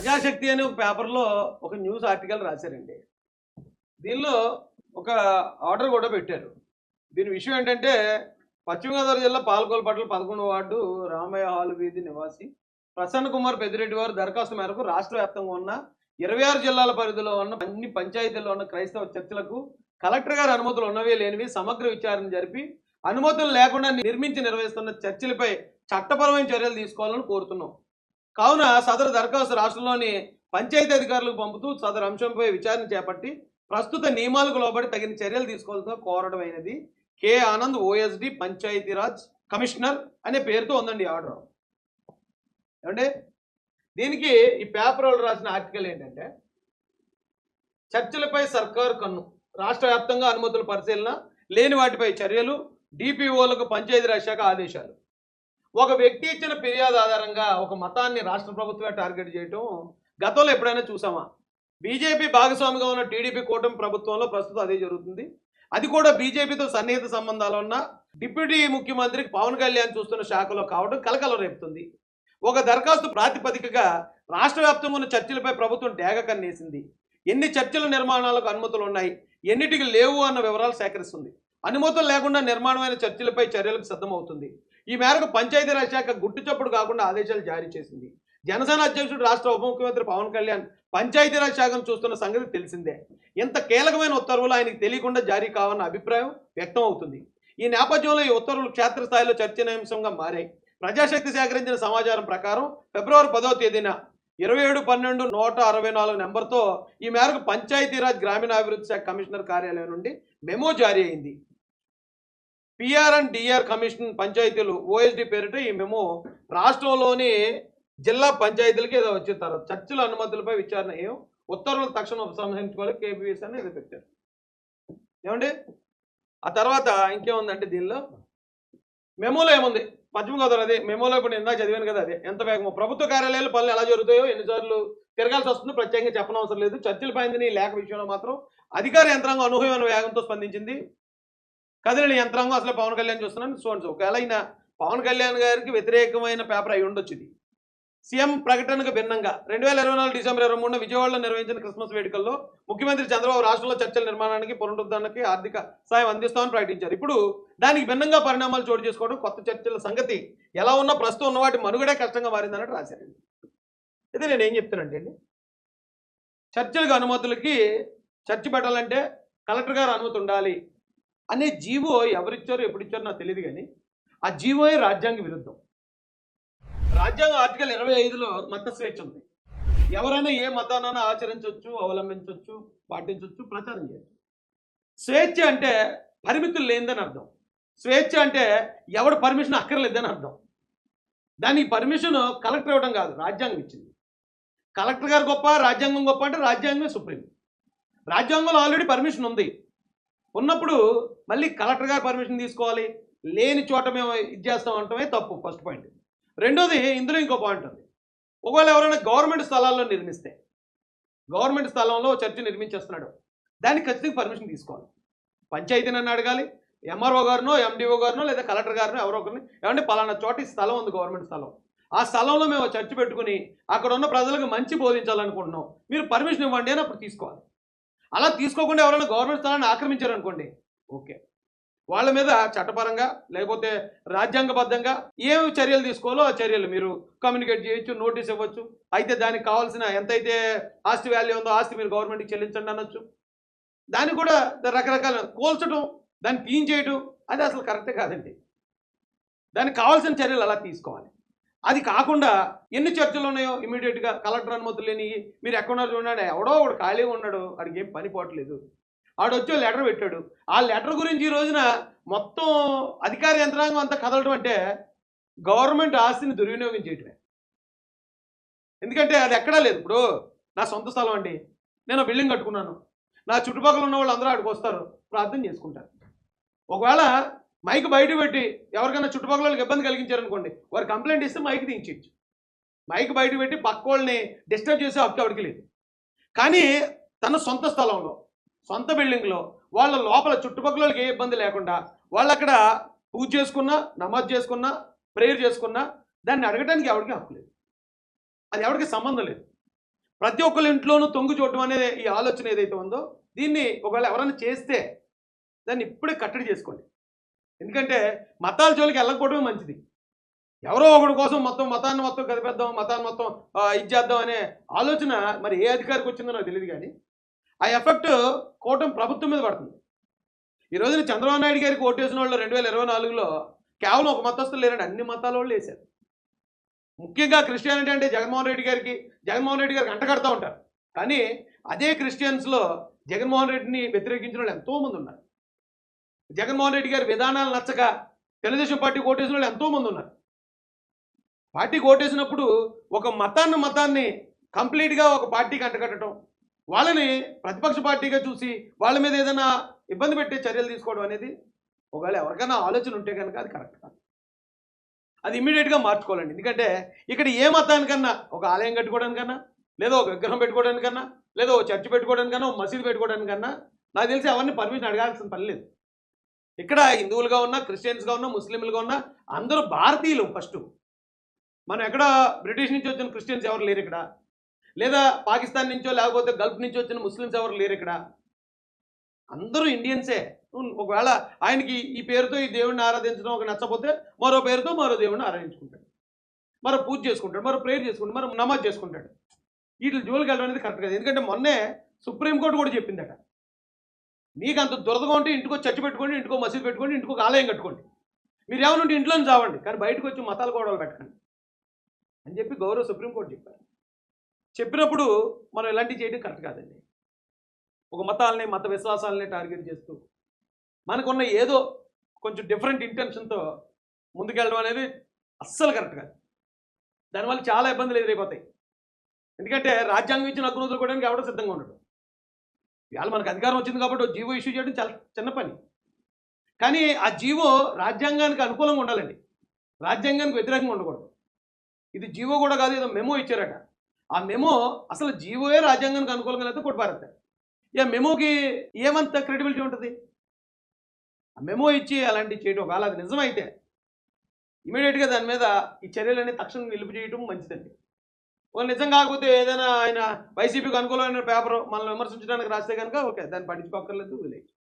ప్రజాశక్తి అనే ఒక పేపర్లో ఒక న్యూస్ ఆర్టికల్ రాశారండి. దీనిలో ఒక ఆర్డర్ కూడా పెట్టారు. దీని విషయం ఏంటంటే, పశ్చిమ గోదావరి జిల్లా పాలకొల్లు పట్టణ 11వ వార్డు రామయ్య హాల్ వీధి నివాసి ప్రసన్న కుమార్ పెద్దిరెడ్డి వారు దరఖాస్తు మేరకు రాష్ట్ర వ్యాప్తంగా ఉన్న 26 జిల్లాల పరిధిలో ఉన్న అన్ని పంచాయతీల్లో ఉన్న క్రైస్తవ చర్చిలకు కలెక్టర్ గారి అనుమతులు ఉన్నవి లేనివి సమగ్ర విచారణ జరిపి అనుమతులు లేకుండా నిర్వహిస్తున్న చర్చిలపై చట్టపరమైన చర్యలు తీసుకోవాలని కోరుతున్నాం. కావున సదరు దరఖాస్తు రాష్ట్రంలోని పంచాయతీ అధికారులకు పంపుతూ సదరు అంశంపై విచారణ చేపట్టి ప్రస్తుత నియమాలకు లోబడి తగిన చర్యలు తీసుకోవాల్సిన కోరడమైనది. K Anand OSD Panchayati Raj commissioner అనే పేరుతో ఉందండి ఆర్డర్. ఏమంటే దీనికి ఈ పేపర్ వాళ్ళు రాసిన ఆర్టికల్ ఏంటంటే, చర్చలపై సర్కారు కన్ను, రాష్ట్ర వ్యాప్తంగా అనుమతుల పరిశీలన లేని వాటిపై చర్యలు, డిపిఓలకు పంచాయతీరాజ్ శాఖ ఆదేశాలు. ఒక వ్యక్తి ఇచ్చిన ఫిర్యాదు ఆధారంగా ఒక మతాన్ని రాష్ట్ర ప్రభుత్వమే టార్గెట్ చేయటం గతంలో ఎప్పుడైనా చూసామా? బీజేపీ భాగస్వామిగా ఉన్న టీడీపీ కూటమి ప్రభుత్వంలో ప్రస్తుతం అదే జరుగుతుంది. అది కూడా బీజేపీతో సన్నిహిత సంబంధాలు ఉన్న డిప్యూటీ ముఖ్యమంత్రి పవన్ కళ్యాణ్ చూస్తున్న శాఖలో కావడం కలకలం రేపుతుంది. ఒక దరఖాస్తు ప్రాతిపదికగా రాష్ట్ర వ్యాప్తంగా ఉన్న చర్చిలపై ప్రభుత్వం డేగ కన్నేసింది. ఎన్ని చర్చిల నిర్మాణాలకు అనుమతులు ఉన్నాయి, ఎన్నిటికి లేవు అన్న వివరాలు సేకరిస్తుంది. అనుమతులు లేకుండా నిర్మాణమైన చర్చిలపై చర్యలకు సిద్ధమవుతుంది. ఈ మేరకు పంచాయతీరాజ్ శాఖ గుట్టుచప్పుడు కాకుండా ఆదేశాలు జారీ చేసింది. జనసేన అధ్యక్షుడు రాష్ట్ర ఉప ముఖ్యమంత్రి పవన్ కళ్యాణ్ పంచాయతీరాజ్ శాఖను చూస్తున్న సంగతి తెలిసిందే. ఇంత కీలకమైన ఉత్తర్వులు ఆయనకు తెలియకుండా జారీ కావన్న అభిప్రాయం వ్యక్తం అవుతుంది. ఈ నేపథ్యంలో ఈ ఉత్తర్వులు క్షేత్రస్థాయిలో చర్చనీయాంశంగా మారాయి. ప్రజాశక్తి సేకరించిన సమాచారం ప్రకారం ఫిబ్రవరి 10వ తేదీన 27/12/164 నెంబర్తో ఈ మేరకు పంచాయతీరాజ్ గ్రామీణాభివృద్ధి శాఖ కమిషనర్ కార్యాలయం నుండి మెమో జారీ అయింది. పిఆర్ అండ్ డిఆర్ కమిషన్ పంచాయతీలు ఓఎస్డి పేరిట ఈ మెమో రాష్ట్రంలోని జిల్లా పంచాయతీలకి ఏదో వచ్చిన తర్వాత చర్చల అనుమతులపై విచారణ ఏం ఉత్తర్వులు తక్షణం ఉపసంహరించుకోవాలి కేబీఎస్ అని ఇది పెట్టారు. ఏమండి ఆ తర్వాత ఇంకేముందంటే దీనిలో మెమోలో ఏముంది, పశ్చిమ గోదావరి అదే మెమోలో ఇప్పుడు ఇందాక చదివాను కదా, అదే ఎంత వేగమో ప్రభుత్వ కార్యాలయాలు పనులు ఎలా జరుగుతాయో ఎన్నిసార్లు తిరగాల్సి వస్తుందో ప్రత్యేకంగా చెప్పనవసరం లేదు. చర్చల పైన లేఖ విషయంలో మాత్రం అధికార యంత్రాంగం అనూహ్యమైన వేగంతో స్పందించింది. కదిలిన యంత్రాంగం అసలు పవన్ కళ్యాణ్ చూస్తున్నాను చూడండి. ఒకవేళ అయినా పవన్ కళ్యాణ్ గారికి వ్యతిరేకమైన పేపర్ అయి ఉండొచ్చు. ఇది సీఎం ప్రకటనకు భిన్నంగా 2024 డిసెంబర్ 23న విజయవాడలో నిర్వహించిన క్రిస్మస్ వేడుకల్లో ముఖ్యమంత్రి చంద్రబాబు రాష్ట్రంలో చర్చల నిర్మాణానికి పునరుద్ధరణకి ఆర్థిక సాయం అందిస్తామని ప్రకటించారు. ఇప్పుడు దానికి భిన్నంగా పరిణామాలు చోటు చేసుకోవడం, కొత్త చర్చల సంగతి ఎలా ఉన్నా ప్రస్తుతం ఉన్న వాటి మనుగడే కష్టంగా మారిందన్నట్టు రాశారండి. అయితే నేను ఏం చెప్తానంటే అండి, చర్చలకు అనుమతులకి చర్చ పెట్టాలంటే కలెక్టర్ గారు అనుమతి ఉండాలి అనే జీవో ఎవరిచ్చారో ఎప్పుడు ఇచ్చారో నాకు తెలియదు, కానీ ఆ జీవోయే రాజ్యాంగ విరుద్ధం. రాజ్యాంగ ఆర్టికల్ 25లో మత స్వేచ్ఛ ఉంది. ఎవరైనా ఏ మతానైనా ఆచరించవచ్చు, అవలంబించవచ్చు, పాటించవచ్చు, ప్రచారం చేయవచ్చు. స్వేచ్ఛ అంటే పరిమితులు లేనిదని అర్థం. స్వేచ్ఛ అంటే ఎవడు పర్మిషన్ అక్కర్లేదని అర్థం. దానికి పర్మిషన్ కలెక్టర్ ఇవ్వడం కాదు, రాజ్యాంగం ఇచ్చింది. కలెక్టర్ గారు గొప్ప, రాజ్యాంగం గొప్ప అంటే రాజ్యాంగమే సుప్రీం. రాజ్యాంగంలో ఆల్రెడీ పర్మిషన్ ఉంది. ఉన్నప్పుడు మళ్ళీ కలెక్టర్ గారు పర్మిషన్ తీసుకోవాలి, లేని చోట మేము ఇది చేస్తాం అంటమే తప్పు. First point. రెండోది, ఇందులో ఇంకో పాయింట్ ఉంది. ఒకవేళ ఎవరైనా గవర్నమెంట్ స్థలాల్లో నిర్మిస్తే, గవర్నమెంట్ స్థలంలో చర్చి నిర్మించేస్తున్నాడు, దానికి ఖచ్చితంగా పర్మిషన్ తీసుకోవాలి. పంచాయతీని అడగాలి, ఎంఆర్ఓ గారినో ఎండిఓ గారినో లేదా కలెక్టర్ గారినో ఎవరో ఒకరిని, ఏమంటే పలానా చోట ఈ స్థలం ఉంది, గవర్నమెంట్ స్థలం, ఆ స్థలంలో మేము చర్చి పెట్టుకుని అక్కడ ఉన్న ప్రజలకు మంచి బోధించాలనుకుంటున్నాం, మీరు పర్మిషన్ ఇవ్వండి అని అప్పుడు తీసుకోవాలి. అలా తీసుకోకుండా ఎవరైనా గవర్నమెంట్ స్థలాన్ని ఆక్రమించారనుకోండి, ఓకే, వాళ్ళ మీద చట్టపరంగా లేకపోతే రాజ్యాంగబద్ధంగా ఏమి చర్యలు తీసుకోవాలో ఆ చర్యలు మీరు కమ్యూనికేట్ చేయొచ్చు, నోటీస్ ఇవ్వచ్చు. అయితే దానికి కావాల్సిన ఎంతైతే ఆస్తి వాల్యూ ఉందో ఆస్తి మీరు గవర్నమెంట్కి చెల్లించండి అనొచ్చు. దాన్ని కూడా రకరకాల కోల్చడం, దాన్ని క్లీన్ చేయడం, అది అసలు కరెక్టే కాదండి. దానికి కావాల్సిన చర్యలు అలా తీసుకోవాలి. అది కాకుండా ఎన్ని చర్చలు ఉన్నాయో ఇమీడియట్గా కలెక్టర్ అనుమతులు లేని మీరు ఎక్కడున్నారు చూడండి, ఎవడో ఒకడు ఖాళీగా ఉన్నాడు, వాడికి ఏం పని పోవట్లేదు, ఆడు వచ్చి లెటర్ పెట్టాడు. ఆ లెటర్ గురించి ఈ రోజున మొత్తం అధికార యంత్రాంగం అంతా కదలడం అంటే గవర్నమెంట్ ఆస్తిని దుర్వినియోగం చేయటమే. ఎందుకంటే అది ఎక్కడా లేదు. ఇప్పుడు నా సొంత స్థలం అండి, నేను బిల్డింగ్ కట్టుకున్నాను, నా చుట్టుపక్కల ఉన్న వాళ్ళు అందరూ ఆడికి వస్తారు, ప్రార్థన చేసుకుంటారు. ఒకవేళ మైక్ బయట పెట్టి ఎవరికైనా చుట్టుపక్కల వాళ్ళకి ఇబ్బంది కలిగించారనుకోండి, వారు కంప్లైంట్ ఇస్తే మైక్ తీయించచ్చు. మైక్ బయట పెట్టి పక్క వాళ్ళని డిస్టర్బ్ చేసే హక్కు ఎవరికి లేదు. కానీ తన సొంత స్థలంలో, సొంత బిల్డింగ్లో వాళ్ళ లోపల చుట్టుపక్కల వాళ్ళకి ఏ ఇబ్బంది లేకుండా వాళ్ళు అక్కడ పూజ చేసుకున్నా, నమాజ్ చేసుకున్నా, ప్రేయర్ చేసుకున్నా దాన్ని అడగడానికి ఎవరికి హక్కు లేదు. అది ఎవరికి సంబంధం లేదు. ప్రతి ఒక్కరి ఇంట్లోనూ తొంగి చూడటం అనే ఈ ఆలోచన ఏదైతే ఉందో దీన్ని ఒకవేళ ఎవరైనా చేస్తే దాన్ని ఇప్పుడే కట్టడి చేసుకోండి. ఎందుకంటే మతాల జోలికి వెళ్ళకపోవడమే మంచిది. ఎవరో ఒకటి కోసం మొత్తం మతాన్ని మొత్తం కదిపేద్దాం, మతాన్ని మొత్తం ఇది చేద్దాం అనే ఆలోచన మరి ఏ అధికారికి వచ్చిందో నాకు తెలియదు. కానీ ఆ ఎఫెక్ట్ కూటమి ప్రభుత్వం మీద పడుతుంది. ఈ రోజున చంద్రబాబు నాయుడు గారికి ఓటేసిన వాళ్ళు 2024లో కేవలం ఒక మతస్థులు లేరండి, అన్ని మతాల వాళ్ళు వేశారు. ముఖ్యంగా క్రిస్టియానిటీ అంటే జగన్మోహన్ రెడ్డి గారికి అంటగడతా ఉంటారు. కానీ అదే క్రిస్టియన్స్లో జగన్మోహన్ రెడ్డిని వ్యతిరేకించిన వాళ్ళు ఎంతోమంది ఉన్నారు. జగన్మోహన్ రెడ్డి గారి విధానాలు నచ్చక తెలుగుదేశం పార్టీకి ఓటేసిన వాళ్ళు ఎంతోమంది ఉన్నారు. పార్టీకి ఓటేసినప్పుడు ఒక మతాన్ని కంప్లీట్గా ఒక పార్టీకి అంటగట్టడం, వాళ్ళని ప్రతిపక్ష పార్టీగా చూసి వాళ్ళ మీద ఏదైనా ఇబ్బంది పెట్టే చర్యలు తీసుకోవడం అనేది ఒకవేళ ఎవరికైనా ఆలోచన ఉంటే కనుక అది కరెక్ట్ కాదు. అది ఇమ్మీడియట్గా మార్చుకోవాలండి. ఎందుకంటే ఇక్కడ ఏ మతానికన్నా ఒక ఆలయం కట్టుకోవడానికన్నా, లేదా ఒక విగ్రహం పెట్టుకోవడానికన్నా, లేదా ఒక చర్చ్ పెట్టుకోవడానికన్నా, ఒక మసీదు పెట్టుకోవడానికన్నా నాకు తెలిసి అవన్నీ పర్మిషన్ అడగాల్సిన పని లేదు. ఇక్కడ హిందువులుగా ఉన్నా, క్రిస్టియన్స్గా ఉన్నా, ముస్లింలుగా ఉన్నా అందరూ భారతీయులు. ఫస్ట్ మనం ఎక్కడ బ్రిటిష్ నుంచి వచ్చిన క్రిస్టియన్స్ ఎవరు లేరు ఇక్కడ, లేదా పాకిస్తాన్ నుంచో లేకపోతే గల్ఫ్ నుంచి వచ్చిన ముస్లిమ్స్ ఎవరు లేరు ఇక్కడ. అందరూ ఇండియన్సే. ఒకవేళ ఆయనకి ఈ పేరుతో ఈ దేవుడిని ఆరాధించడం ఒక నచ్చకపోతే మరో పేరుతో మరో దేవుడిని ఆరాధించుకుంటాడు, మరో పూజ చేసుకుంటాడు, మరో ప్రేయర్ చేసుకుంటాడు, మరో నమాజ్ చేసుకుంటాడు. వీటి జోలికి వెళ్ళడం అనేది కరెక్ట్ కాదు. ఎందుకంటే మొన్నే సుప్రీంకోర్టు కూడా చెప్పిందట, మీకు అంత దురదగా ఉంటే ఇంటికో చర్చ్ పెట్టుకోండి, ఇంటికో మసీదు పెట్టుకోండి, ఇంటికో ఆలయం కట్టుకోండి, మీరు ఏమనుంటే ఇంట్లోనే చావండి, కానీ బయటకు వచ్చి మతాల గొడవలు పెట్టకండి అని చెప్పి గౌరవ సుప్రీంకోర్టు చెప్పారు. చెప్పినప్పుడు మనం ఇలాంటివి చేయడం కరెక్ట్ కాదండి. ఒక మతాలని, మత విశ్వాసాలని టార్గెట్ చేస్తూ మనకున్న ఏదో కొంచెం డిఫరెంట్ ఇంటెన్షన్తో ముందుకెళ్ళడం అనేది అస్సలు కరెక్ట్ కాదు. దానివల్ల చాలా ఇబ్బందులు ఎదురైపోతాయి. ఎందుకంటే రాజ్యాంగం ఇచ్చిన హక్కును వదులుకోవడానికి ఎవడో సిద్ధంగా ఉండడు. ఇవాళ మనకు అధికారం వచ్చింది కాబట్టి జీవో ఇష్యూ చేయడం చాలా చిన్న పని. కానీ ఆ జీవో రాజ్యాంగానికి అనుకూలంగా ఉండాలండి, రాజ్యాంగానికి వ్యతిరేకంగా ఉండకూడదు. ఇది జీవో కూడా కాదు, ఏదో మెమో ఇచ్చారట. ఆ మెమో అసలు జీవోయే రాజ్యాంగానికి అనుకూలంగా అయితే కొట్టిపారేస్తారు. ఇక మెమోకి ఏమంత క్రెడిబిలిటీ ఉంటుంది? ఆ మెమో ఇచ్చి అలాంటివి చేయడం, ఒకవేళ అది నిజమైతే ఇమీడియట్గా దాని మీద ఈ చర్యలన్నీ తక్షణం నిలుపు చేయడం మంచిదండి. ఒక నిజం కాకపోతే ఏదైనా ఆయన వైసీపీకి అనుకూలమైన పేపర్ మనల్ని విమర్శించడానికి రాస్తే కనుక ఓకే, దాన్ని పట్టించుకోక్కర్లేదు, వదిలేయచ్చు.